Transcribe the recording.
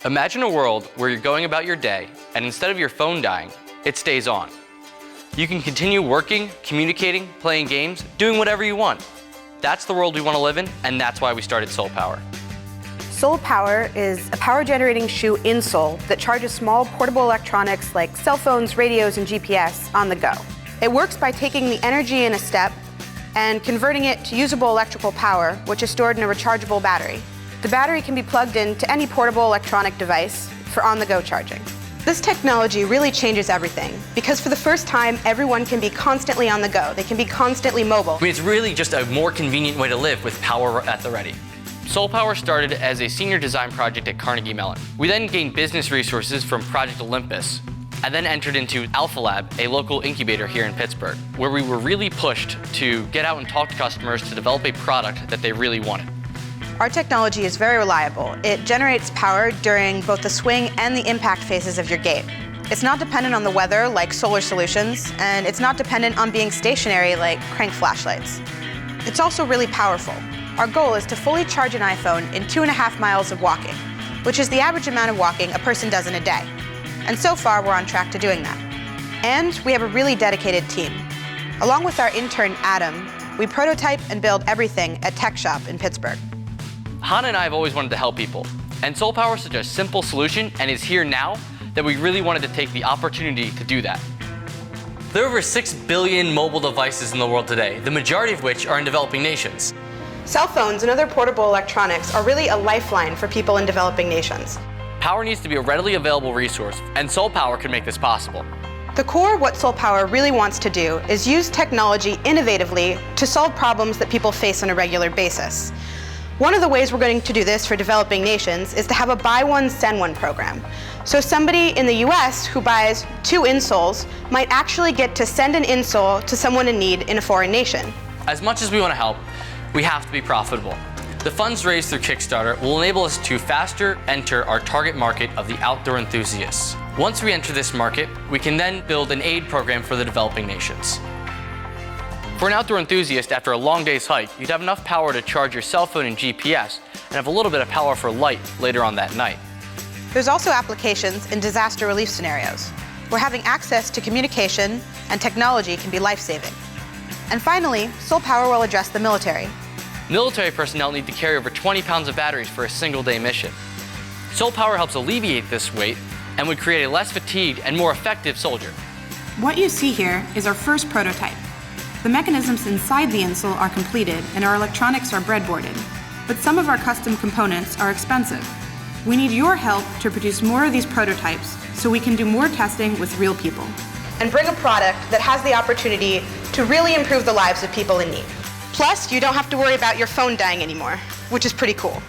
Imagine a world where you're going about your day, and instead of your phone dying, it stays on. You can continue working, communicating, playing games, doing whatever you want. That's the world we want to live in, and that's why we started SolPower. SolPower is a power-generating shoe insole that charges small portable electronics like cell phones, radios, and GPS on the go. It works by taking the energy in a step and converting it to usable electrical power, which is stored in a rechargeable battery. The battery can be plugged into any portable electronic device for on-the-go charging. This technology really changes everything because for the first time, everyone can be constantly on the go. They can be constantly mobile. I mean, it's really just a more convenient way to live with power at the ready. SolPower started as a senior design project at Carnegie Mellon. We then gained business resources from Project Olympus, and then entered into Alpha Lab, a local incubator here in Pittsburgh, where we were really pushed to get out and talk to customers to develop a product that they really wanted. Our technology is very reliable. It generates power during both the swing and the impact phases of your gait. It's not dependent on the weather like solar solutions, and it's not dependent on being stationary like crank flashlights. It's also really powerful. Our goal is to fully charge an iPhone in 2.5 miles of walking, which is the average amount of walking a person does in a day. And so far, we're on track to doing that. And we have a really dedicated team. Along with our intern, Adam, we prototype and build everything at Tech Shop in Pittsburgh. Hannah and I have always wanted to help people, and SolPower is such a simple solution and is here now that we really wanted to take the opportunity to do that. There are over 6 billion mobile devices in the world today, the majority of which are in developing nations. Cell phones and other portable electronics are really a lifeline for people in developing nations. Power needs to be a readily available resource, and SolPower can make this possible. The core of what SolPower really wants to do is use technology innovatively to solve problems that people face on a regular basis. One of the ways we're going to do this for developing nations is to have a buy one, send one program. So somebody in the US who buys 2 insoles might actually get to send an insole to someone in need in a foreign nation. As much as we want to help, we have to be profitable. The funds raised through Kickstarter will enable us to faster enter our target market of the outdoor enthusiasts. Once we enter this market, we can then build an aid program for the developing nations. For an outdoor enthusiast, after a long day's hike, you'd have enough power to charge your cell phone and GPS and have a little bit of power for light later on that night. There's also applications in disaster relief scenarios, where having access to communication and technology can be life-saving. And finally, SolPower will address the military. Military personnel need to carry over 20 pounds of batteries for a single-day mission. SolPower helps alleviate this weight and would create a less fatigued and more effective soldier. What you see here is our first prototype. The mechanisms inside the insole are completed and our electronics are breadboarded, but some of our custom components are expensive. We need your help to produce more of these prototypes so we can do more testing with real people. And bring a product that has the opportunity to really improve the lives of people in need. Plus, you don't have to worry about your phone dying anymore, which is pretty cool.